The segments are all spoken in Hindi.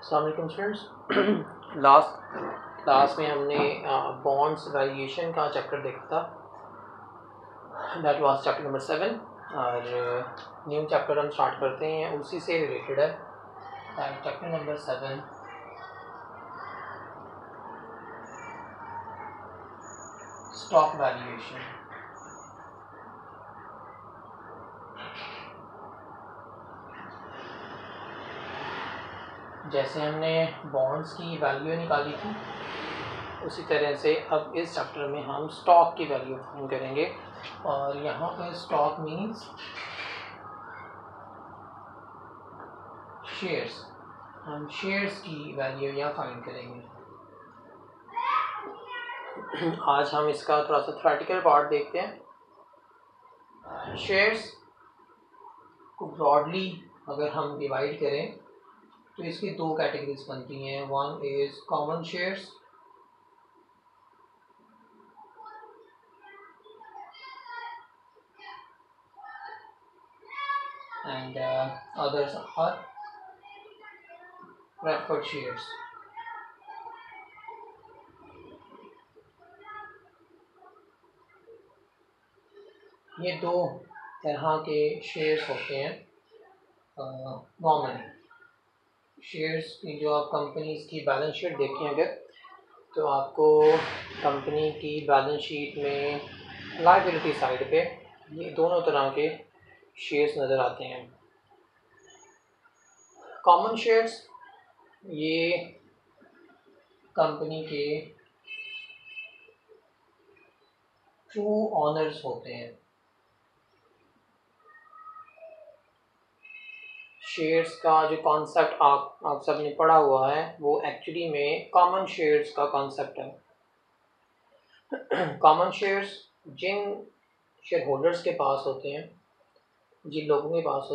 अस्सलाम वालेकुम स्टूडेंट्स। लास्ट क्लास में हमने बॉन्ड्स वैल्यूएशन का चैप्टर देखा था, दैट वाज चैप्टर नंबर 7। और न्यू चैप्टर हम स्टार्ट करते हैं, उसी से रिलेटेड है। Chapter number 7 stock valuation. जैसे हमने बॉन्ड्स की वैल्यू निकाली थी, उसी तरह से अब इस चैप्टर में हम स्टॉक की वैल्यू फाइंड करेंगे। और यहाँ पर स्टॉक मीन्स शेयर्स। हम शेयर्स की वैल्यू यहाँ फाइंड करेंगे। आज हम इसका थोड़ा सा थ्योरेटिकल पार्ट देखते हैं। शेयर्स को ब्रॉडली अगर हम डिवाइड करें तो इसकी दो कैटेगरीज बनती हैं। One is common shares and others are preferred shares। ये दो तरह के शेयर्स होते हैं नॉर्मली। शेयर्स की जो आप कंपनीज की बैलेंस शीट देखें अगर, तो आपको कंपनी की बैलेंस शीट में लायबिलिटी साइड पे ये दोनों तरह के शेयर्स नज़र आते हैं। कॉमन शेयर्स ये कंपनी के ट्रू ऑनर्स होते हैं। शेयर्स का जो कॉन्सेप्ट आप सब ने पढ़ा हुआ है वो एक्चुअली में कॉमन शेयर्स का कॉन्सेप्ट है। कॉमन शेयर्स जिन शेयर होल्डर्स के पास होते हैं, जिन लोगों के पास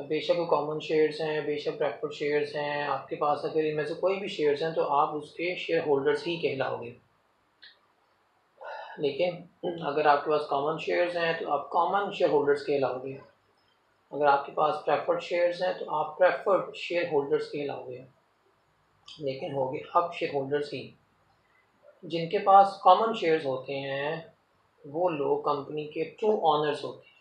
बेशक वो कॉमन शेयर्स हैं, बेशक प्रेफर्ड शेयर्स हैं, आपके पास अगर इनमें से कोई भी शेयर्स हैं तो आप उसके शेयर होल्डर्स ही कहलाओगे। लेकिन अगर आपके पास कॉमन शेयर्स हैं तो आप कॉमन शेयर होल्डर्स कहलाओगे। अगर आपके पास प्रेफर्ड शेयर्स हैं तो आप प्रेफर्ड शेयर होल्डर्स कहलाओगे। लेकिन होगे अब शेयर होल्डर्स ही। जिनके पास कॉमन शेयर्स होते हैं वो लोग कंपनी के ट्रू ऑनर्स होते हैं।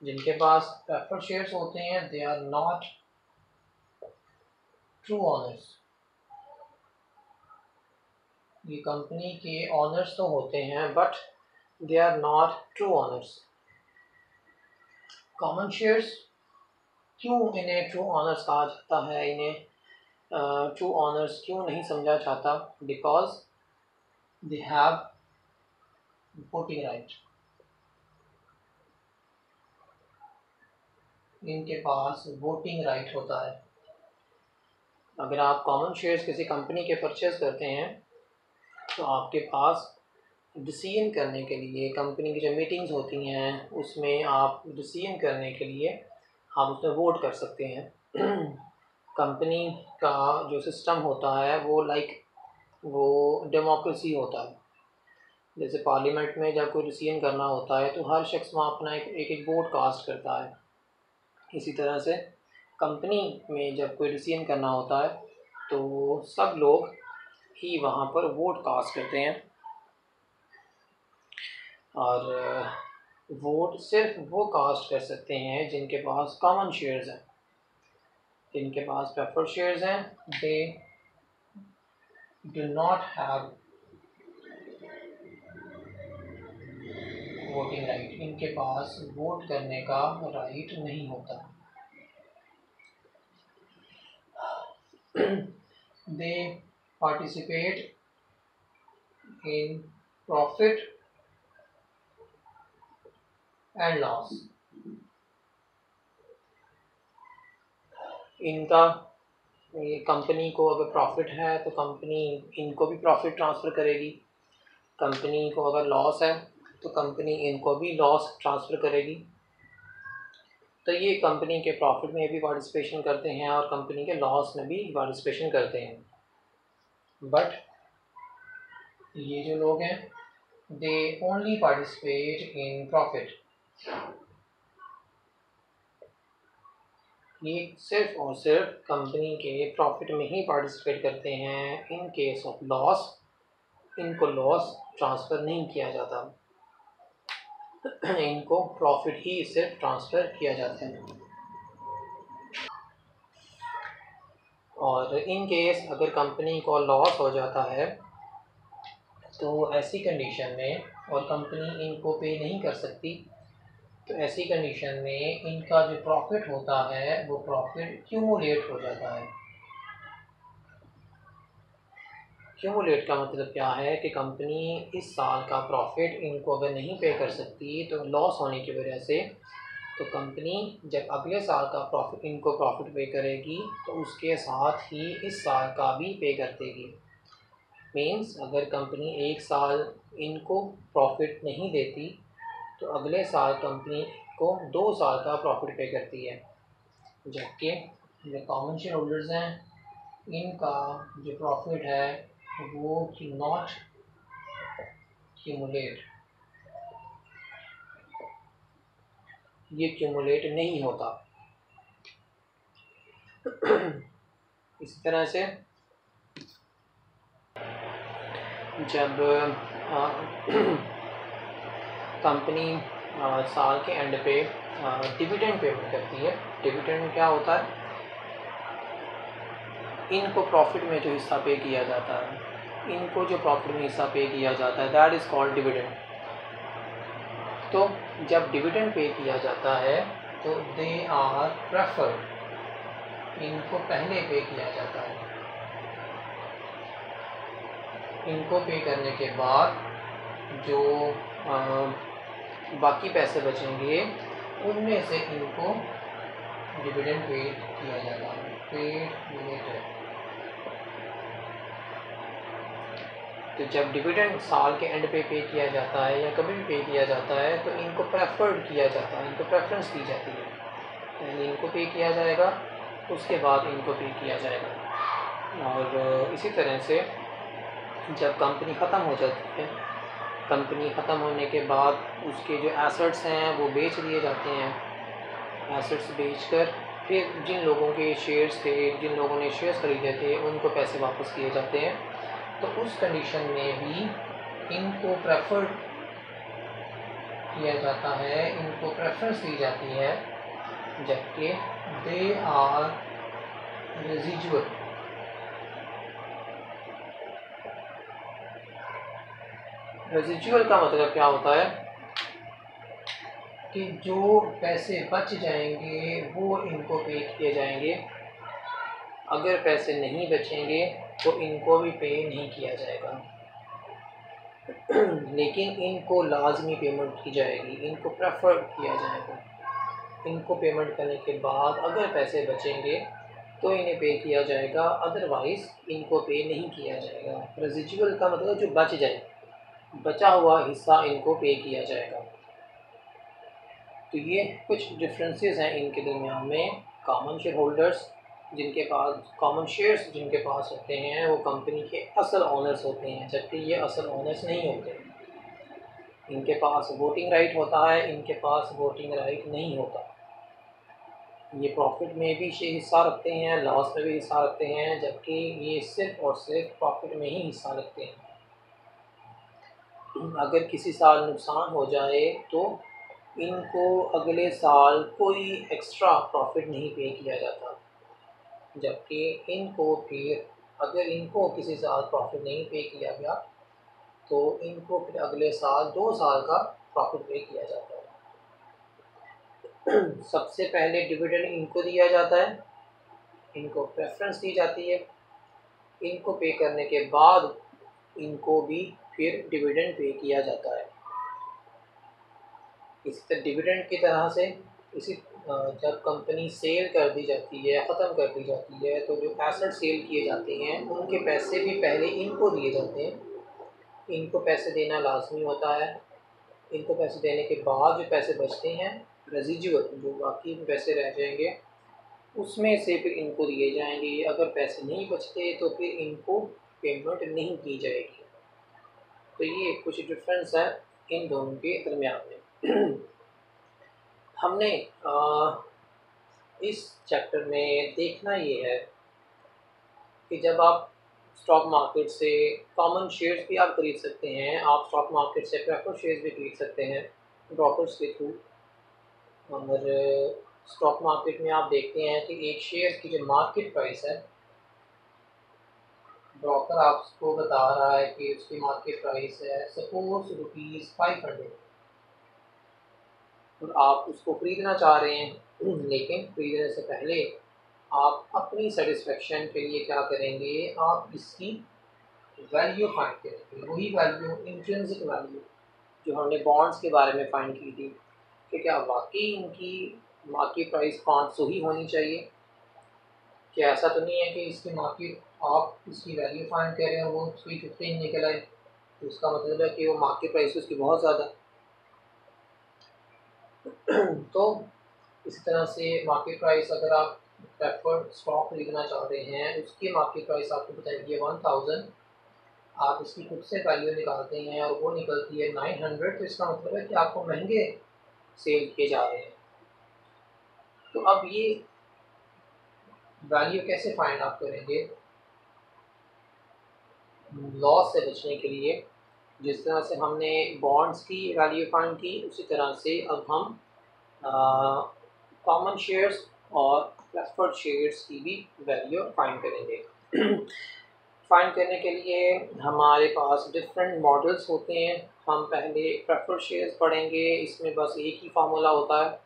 जिनके पास प्रेफर्ड शेयर्स होते हैं they are not true owners. ये कंपनी के ऑनर्स तो होते हैं but they are not true owners. Common shares क्यों इन्हें ट्रू ऑनर्स कहा जाता है, इन्हें ट्रू ऑनर्स क्यों नहीं समझा जाता? Because they have voting right. इनके पास वोटिंग राइट होता है। अगर आप कॉमन शेयर्स किसी कंपनी के परचेज करते हैं तो आपके पास डिसीजन करने के लिए, कंपनी की जो मीटिंग्स होती हैं उसमें आप डिसीजन करने के लिए आप उसमें वोट कर सकते हैं। कंपनी का जो सिस्टम होता है वो डेमोक्रेसी होता है। जैसे पार्लियामेंट में जब कोई डिसीजन करना होता है तो हर शख्स वहाँ अपना एक वोट कास्ट करता है। इसी तरह से कंपनी में जब कोई डिसीजन करना होता है तो सब लोग ही वहाँ पर वोट कास्ट करते हैं। और वोट सिर्फ वो कास्ट कर सकते हैं जिनके पास कॉमन शेयर्स हैं। जिनके पास प्रेफर्ड शेयर्स हैं they do not have voting right. इनके पास वोट करने का राइट नहीं होता। दे participate in profit and loss. इनका कंपनी को अगर प्रॉफिट है तो कंपनी इनको भी प्रॉफिट ट्रांसफ़र करेगी। कंपनी को अगर लॉस है तो कंपनी इनको भी लॉस ट्रांसफ़र करेगी। तो ये कंपनी के प्रॉफिट में भी पार्टिसिपेशन करते हैं और कंपनी के लॉस में भी पार्टिसिपेशन करते हैं। बट ये जो लोग हैं they only participate in profit. ये सिर्फ और सिर्फ कंपनी के प्रॉफिट में ही पार्टिसिपेट करते हैं। इन केस ऑफ लॉस इनको लॉस ट्रांसफ़र नहीं किया जाता, इनको प्रॉफिट ही सिर्फ ट्रांसफ़र किया जाता है। और इन केस अगर कंपनी को लॉस हो जाता है तो ऐसी कंडीशन में, और कंपनी इनको पे नहीं कर सकती, तो ऐसी कंडीशन में इनका जो प्रॉफिट होता है वो प्रॉफिट क्यूमुलेट हो जाता है। क्यूमुलेट का मतलब क्या है कि कंपनी इस साल का प्रॉफिट इनको अगर नहीं पे कर सकती तो लॉस होने की वजह से, तो कंपनी जब अगले साल का प्रॉफिट इनको प्रॉफिट पे करेगी तो उसके साथ ही इस साल का भी पे कर देगी। मीन्स अगर कंपनी एक साल इनको प्रॉफिट नहीं देती तो अगले साल कंपनी को 2 साल का प्रॉफिट पे करती है, जबकि जो कॉमन शेयर होल्डर्स हैं इनका जो प्रॉफिट है वो नॉट क्यूमुलेट, ये क्यूमुलेट नहीं होता। इसी तरह से जब कंपनी साल के एंड पे डिविडेंड पेमेंट करती है, डिविडेंड क्या होता है, इनको प्रॉफिट में जो हिस्सा पे किया जाता है, इनको जो प्रॉफिट में हिस्सा पे किया जाता है दैट इज़ कॉल्ड डिविडेंड। तो जब डिविडेंड पे किया जाता है तो दे आर प्रेफर्ड, इनको पहले पे किया जाता है। इनको पे करने के बाद जो बाकी पैसे बचेंगे उनमें से इनको डिविडेंड पे किया जाता है, पेड रिलेटेड। तो जब डिविडेंड साल के एंड पे किया जाता है या कभी भी पे किया जाता है तो इनको प्रेफर्ड किया जाता है, इनको प्रेफरेंस दी जाती है, यानी इनको पे किया जाएगा उसके बाद इनको पे किया जाएगा। और इसी तरह से जब कंपनी ख़त्म हो जाती है, कंपनी ख़त्म होने के बाद उसके जो एसेट्स हैं वो बेच दिए जाते हैं। एसेट्स बेचकर फिर जिन लोगों के शेयर्स थे, जिन लोगों ने शेयर्स ख़रीदे थे उनको पैसे वापस किए जाते हैं। तो उस कंडीशन में भी इनको प्रेफर्ड किया जाता है, इनको प्रेफरेंस दी जाती है, जबकि दे आर रेजिजुअल। रेजिजुअल का मतलब क्या होता है कि जो पैसे बच जाएंगे वो इनको पे किए जाएंगे, अगर पैसे नहीं बचेंगे तो इनको भी पे नहीं किया जाएगा। लेकिन इनको लाजमी पेमेंट की जाएगी, इनको प्रेफर किया जाएगा। इनको पेमेंट करने के बाद अगर पैसे बचेंगे तो इन्हें पे किया जाएगा, अदरवाइज़ इनको पे नहीं किया जाएगा। रेजिजुअल का मतलब जो बच जाए, बचा हुआ हिस्सा इनको पे किया जाएगा। तो ये कुछ डिफरेंसेस हैं इनके दरमियान में। कॉमन शेयर होल्डर्स जिनके पास कॉमन शेयर्स जिनके पास होते हैं वो कंपनी के असल ओनर्स होते हैं, जबकि ये असल ओनर्स नहीं होते। इनके पास वोटिंग राइट होता है, इनके पास वोटिंग राइट नहीं होता। ये प्रॉफिट में भी हिस्सा रखते हैं, लॉस में भी हिस्सा रखते हैं, जबकि ये सिर्फ और सिर्फ प्रॉफिट में ही हिस्सा रखते हैं। अगर किसी साल नुकसान हो जाए तो इनको अगले साल कोई एक्स्ट्रा प्रॉफिट नहीं पे किया जाता, जबकि इनको फिर अगर इनको किसी साल प्रॉफिट नहीं पे किया गया तो इनको फिर अगले साल 2 साल का प्रॉफिट पे किया जाता है। सबसे पहले डिविडेंड इनको दिया जाता है, इनको प्रेफरेंस दी जाती है, इनको पे करने के बाद इनको भी फिर डिविडेंड पे किया जाता है। इसी तरह डिविडेंड की तरह से जब कंपनी सेल कर दी जाती है, ख़त्म कर दी जाती है, तो जो एसेट सेल किए जाते हैं उनके पैसे भी पहले इनको दिए जाते हैं। इनको पैसे देना लाजमी होता है। इनको पैसे देने के बाद जो पैसे बचते हैं, रेजिजुअल जो बाकी पैसे रह जाएंगे, उसमें से फिर इनको दिए जाएंगे। अगर पैसे नहीं बचते तो फिर इनको पेमेंट नहीं की जाएगी। तो ये कुछ डिफरेंस है इन दोनों के दरमियान में। हमने इस चैप्टर में देखना ये है कि जब आप स्टॉक मार्केट से कॉमन शेयर्स भी आप खरीद सकते हैं, आप स्टॉक मार्केट से प्रेफर्ड शेयर्स भी खरीद सकते हैं ब्रोकर्स के थ्रू। और स्टॉक मार्केट में आप देखते हैं कि एक शेयर की जो मार्केट प्राइस है, ब्रोकर आपको बता रहा है कि उसकी मार्केट प्राइस है सपोज ₹500 और आप उसको खरीदना चाह रहे हैं, लेकिन खरीदने से पहले आप अपनी सेटिस्फेक्शन के लिए क्या करेंगे, आप इसकी वैल्यू फाइंड करेंगे। वही वैल्यू, इंट्रिंसिक वैल्यू जो हमने बॉन्ड्स के बारे में फाइंड की थी कि क्या वाकई इनकी मार्केट प्राइस 500 ही होनी चाहिए। क्या ऐसा तो नहीं है कि इसकी मार्केट, आप इसकी वैल्यू फाइंड कर रहे हैं वो 315 निकल आए, तो उसका मतलब है कि वो मार्केट प्राइस उसकी बहुत ज़्यादा। तो इस तरह से मार्केट प्राइस, अगर आप प्रेफर्ड स्टॉक खरीदना चाह रहे हैं, उसकी मार्केट प्राइस आपको बताइए 1000, आप इसकी खुद से वैल्यू निकालते हैं और वो निकलती है 900, तो इसका मतलब है कि आपको महंगे सेल किए जा रहे हैं। तो अब ये वैल्यू कैसे फाइंड आप करेंगे लॉस से बचने के लिए? जिस तरह से हमने बॉन्ड्स की वैल्यू फाइंड की, उसी तरह से अब हम कॉमन शेयर्स और प्रेफर्ड शेयर्स की भी वैल्यू फाइंड करेंगे। फाइंड करने के लिए हमारे पास डिफरेंट मॉडल्स होते हैं। हम पहले प्रेफर्ड शेयर्स पढ़ेंगे, इसमें बस एक ही फार्मूला होता है,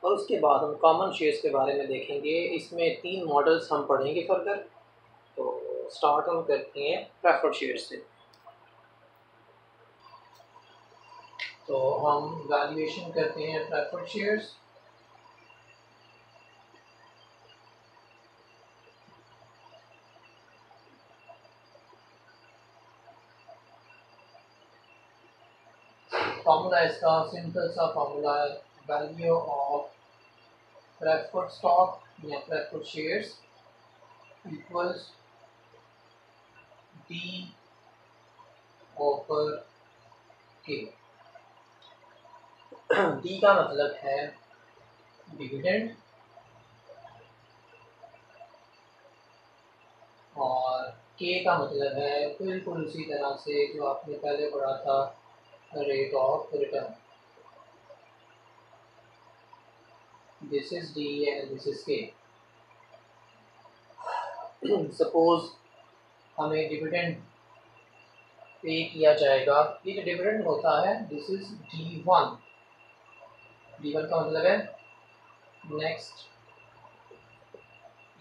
और उसके बाद हम कॉमन शेयर्स के बारे में देखेंगे। इसमें 3 मॉडल्स हम पढ़ेंगे फर्दर। तो स्टार्ट हम करते हैं प्रेफर्ड शेयर्स से। तो हम वैल्यूएशन करते हैं प्रेफर्ड शेयर्स। फार्मूला इसका सिंपल सा फार्मूला है, वैल्यू ऑफ प्रेफर्ड स्टॉक या preferred shares equals D over के। डी का मतलब है डिविडेंड और के का मतलब है बिल्कुल उसी तरह से जो आपने पहले पढ़ा था, rate of return. This is D and this is के। सपोज हमें डिविडेंड पे किया जाएगा, ये जो डिविडेंड होता है दिस इज D1। D1 का मतलब है नेक्स्ट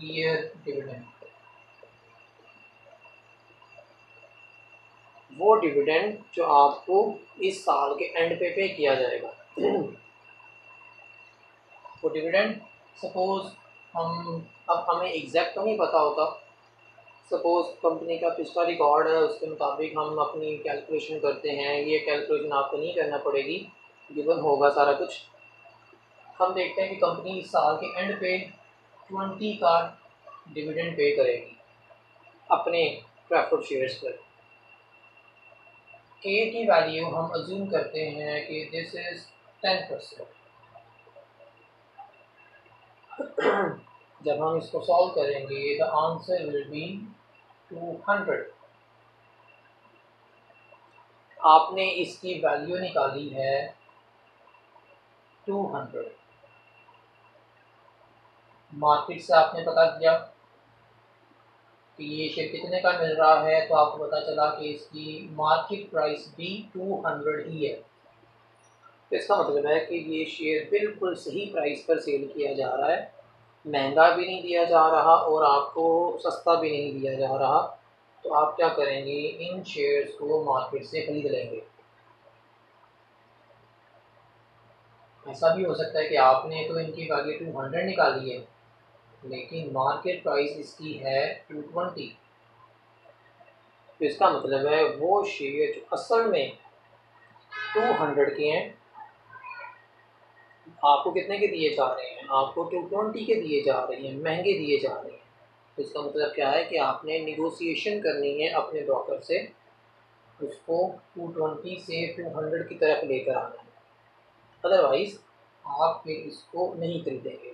ईयर डिविडेंड। वो डिविडेंड जो आपको इस साल के एंड पे किया जाएगा। वो डिविडेंड सपोज अब हमें एग्जैक्ट तो नहीं पता होता, सपोज कंपनी का पिछला रिकॉर्ड है, उसके मुताबिक हम अपनी कैलकुलेशन करते हैं। ये कैलकुलेशन आपको नहीं करना पड़ेगी, गिवन होगा सारा कुछ। हम देखते हैं कि कंपनी इस साल के एंड पे 20 का डिविडेंड पे करेगी अपने प्रेफर्ड शेयर्स पर। के की वैल्यू हम अज्यूम करते हैं कि दिस इज 10%। जब हम इसको सॉल्व करेंगे द आंसर विल बी 200। आपने इसकी वैल्यू निकाली है 200। मार्केट से आपने पता किया कि ये शेयर कितने का मिल रहा है, तो आपको पता चला कि इसकी मार्केट प्राइस भी 200 ही है। तो इसका मतलब है कि ये शेयर बिल्कुल सही प्राइस पर सेल किया जा रहा है, महंगा भी नहीं दिया जा रहा और आपको सस्ता भी नहीं दिया जा रहा। तो आप क्या करेंगे, इन शेयर्स को मार्केट से खरीद लेंगे। ऐसा भी हो सकता है कि आपने तो इनकी वैल्यू 200 निकाली है, लेकिन मार्केट प्राइस इसकी है 220। तो इसका मतलब है वो शेयर जो असल में 200 के हैं, आपको कितने के दिए जा रहे हैं, आपको 220 के दिए जा रहे हैं, महंगे दिए जा रहे हैं। तो इसका मतलब क्या है कि आपने निगोशिएशन करनी है अपने ब्रोकर से, उसको 220 से 200 की तरफ लेकर आना है, अदरवाइज आप फिर इसको नहीं खरीदेंगे।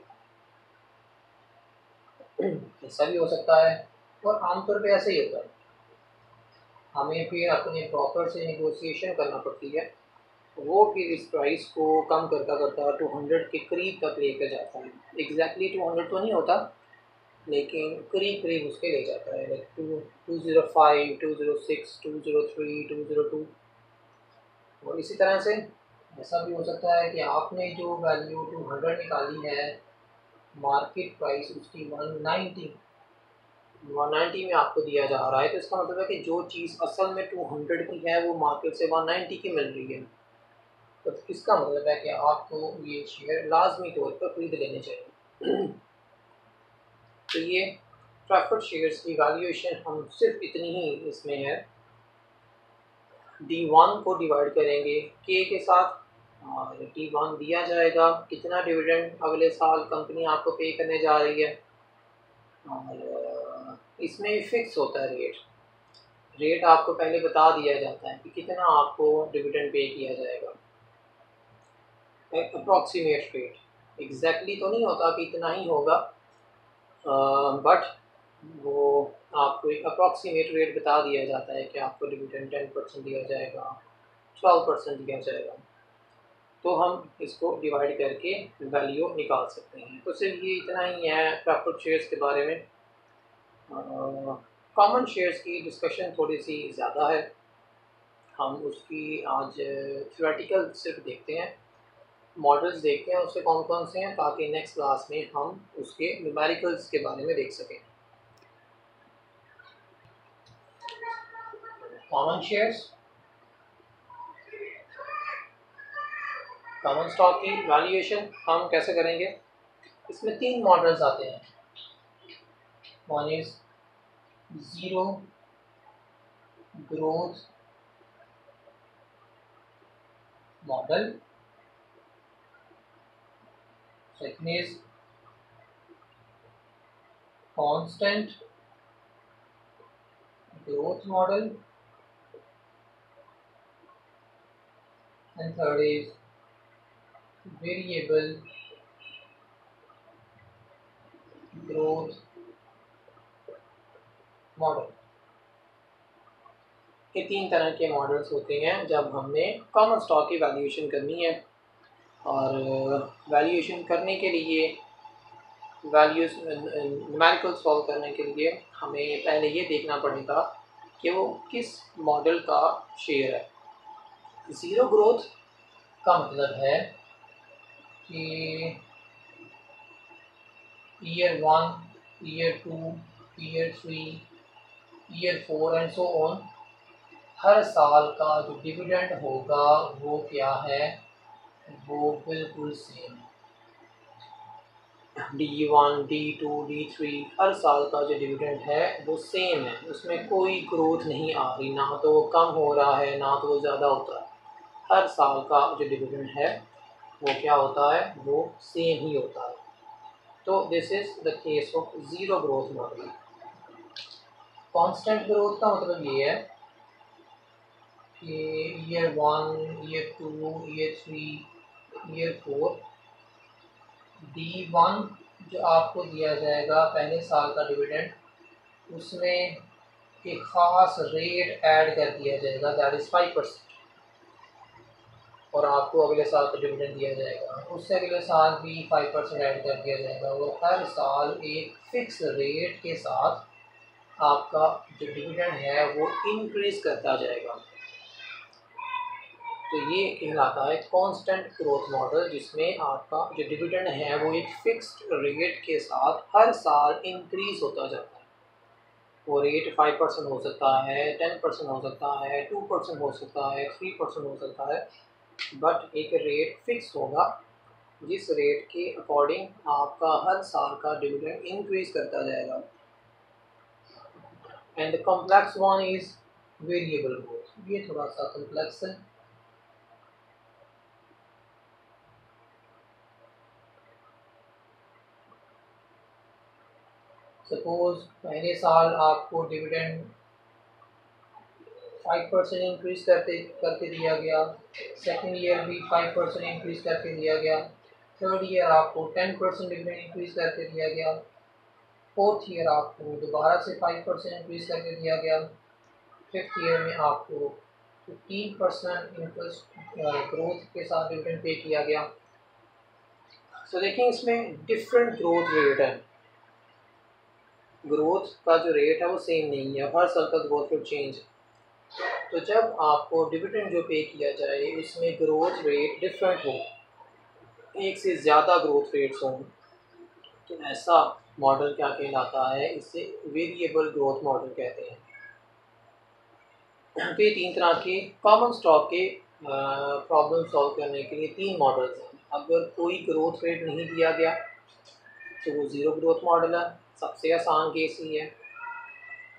ऐसा भी हो सकता है, और आमतौर पे ऐसे ही होता है। हमें फिर अपने ब्रोकर से नेगोशिएशन करना पड़ती है, वो फिर इस प्राइस को कम करता करता 200 के करीब तक लेकर जाता है। एग्जैक्टली 200 तो नहीं होता, लेकिन करीब करीब उसके ले जाता है, लाइक 205, 206, 203, 202। और इसी तरह से ऐसा भी हो सकता है कि आपने जो वैल्यू 200 निकाली है, मार्केट प्राइस उसकी 190 में आपको दिया जा रहा है, तो इसका मतलब है कि जो चीज़ असल में 200 की है वो मार्केट से 190 की मिल रही है। तो इसका मतलब है कि आपको ये शेयर लाजमी तौर पर खरीद लेने चाहिए। तो ये प्रेफर्ड शेयर्स की वैल्यूएशन हम सिर्फ इतनी ही इसमें है, D1 को डिवाइड करेंगे K के साथ, और D1 दिया जाएगा कितना डिविडेंड अगले साल कंपनी आपको पे करने जा रही है। और इसमें फिक्स होता है रेट आपको पहले बता दिया जाता है कि कितना आपको डिविडेंड पे किया जाएगा। अप्रॉक्सीमेट रेट एग्जैक्टली तो नहीं होता कि इतना ही होगा, बट वो आपको एक अप्रॉक्सीमेट रेट बता दिया जाता है कि आपको डिविडेंड 10% दिया जाएगा, 12% दिया जाएगा। तो हम इसको डिवाइड करके वैल्यू निकाल सकते हैं। तो सिर्फ ये इतना ही है प्रेफर्ड शेयर्स के बारे में। कॉमन शेयर्स की डिस्कशन थोड़ी सी ज़्यादा है, हम उसकी आज थ्योरेटिकल सिर्फ देखते हैं, मॉडल्स देखते हैं उसके कौन कौन से हैं, ताकि नेक्स्ट क्लास में हम उसके न्यूमेरिकल्स के बारे में देख सकें। कॉमन शेयर्स, कॉमन स्टॉक की वैल्यूएशन हम कैसे करेंगे? इसमें 3 मॉडल्स आते हैं। One is zero growth model, second is constant growth model, and third is variable growth model. ये 3 तरह के मॉडल्स होते हैं जब हमने कॉमन स्टॉक की वैल्यूएशन करनी है। और वैल्यूएशन करने के लिए, वैल्यूज न्यूमेरिकल सॉल्व करने के लिए हमें पहले ये देखना पड़ेगा कि वो किस मॉडल का शेयर है। ज़ीरो ग्रोथ का मतलब है कि year 1, year 2, year 3, year 4 and so on, हर साल का जो डिविडेंड होगा वो क्या है, वो बिल्कुल सेम। D1, D2, D3 हर साल का जो डिविडेंड है वो सेम है, उसमें कोई ग्रोथ नहीं आ रही, ना तो वो कम हो रहा है ना तो वो ज़्यादा होता है। हर साल का जो डिविडेंड है वो क्या होता है, वो सेम ही होता है। तो this is the case of zero growth model. Constant growth का मतलब ये है कि year 1, year 2, year 3, year 4, D1 जो आपको दिया जाएगा पहले साल का डिविडेंड, उसमें एक ख़ास रेट ऐड कर दिया जाएगा, दैट इज़ 5%, और आपको अगले साल का डिविडेंड दिया जाएगा, उससे अगले साल भी 5% ऐड कर दिया जाएगा। वो हर साल एक फ़िक्स रेट के साथ आपका जो डिविडेंड है वो इंक्रीज़ करता जाएगा। तो ये कहलाता है कांस्टेंट ग्रोथ मॉडल, जिसमें आपका जो डिविडेंड है वो एक फिक्स्ड रेट के साथ हर साल इंक्रीज़ होता जाता है। वो रेट 5% हो सकता है, 10% हो सकता है, 2% हो सकता है, 3% हो सकता है, बट एक रेट फिक्स होगा जिस रेट के अकॉर्डिंग आपका हर साल का डिविडेंड इंक्रीज़ करता जाएगा। And the complex one is variable growth. ये थोड़ा सा कॉम्प्लेक्स है। सपोज पहले साल आपको डिविडेंड 5% इंक्रीज़ करके दिया गया, सेकेंड ईयर भी 5% इंक्रीज़ करके दिया गया, थर्ड ईयर आपको 10% डिविडेंड इंक्रीज़ करके दिया गया, फोर्थ ईयर आपको दोबारा से 5% इंक्रीज करके दिया गया। फिफ्थ ईयर में आपको 15% इंटरेस्ट ग्रोथ के साथ डिविडेंड पे किया गया। तो देखिए इसमें डिफरेंट ग्रोथ रेट है, ग्रोथ का जो रेट है वो सेम नहीं है, हर साल का ग्रोथ रेट चेंज है। तो जब आपको डिविडेंड जो पे किया जाए उसमें ग्रोथ रेट डिफरेंट हो, एक से ज़्यादा ग्रोथ रेट्स हों, तो ऐसा मॉडल क्या कहलाता है, इसे वेरिएबल ग्रोथ मॉडल कहते हैं। तो ये तीन तरह के कॉमन स्टॉक के प्रॉब्लम सॉल्व करने के लिए तीन मॉडल्स हैं। अगर कोई ग्रोथ रेट नहीं दिया गया तो वो ज़ीरो ग्रोथ मॉडल है, सबसे आसान केस ही है।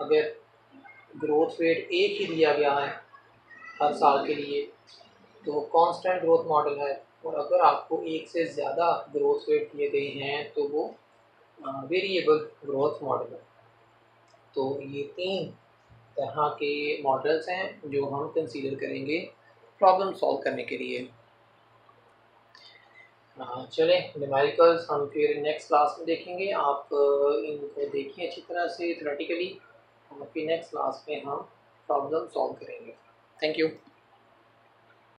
अगर ग्रोथ रेट एक ही दिया गया है हर साल के लिए तो वो कांस्टेंट ग्रोथ मॉडल है, और अगर आपको एक से ज़्यादा ग्रोथ रेट दिए गए हैं तो वो वेरिएबल ग्रोथ मॉडल है। तो ये तीन तरह के मॉडल्स हैं जो हम कंसीडर करेंगे प्रॉब्लम सॉल्व करने के लिए। चलें, न्यूमेरिकल्स हम फिर नेक्स्ट क्लास में देखेंगे। आप इनको देखिए अच्छी तरह से थ्योरेटिकली, और फिर नेक्स्ट क्लास में हम प्रॉब्लम सॉल्व करेंगे। Thank you.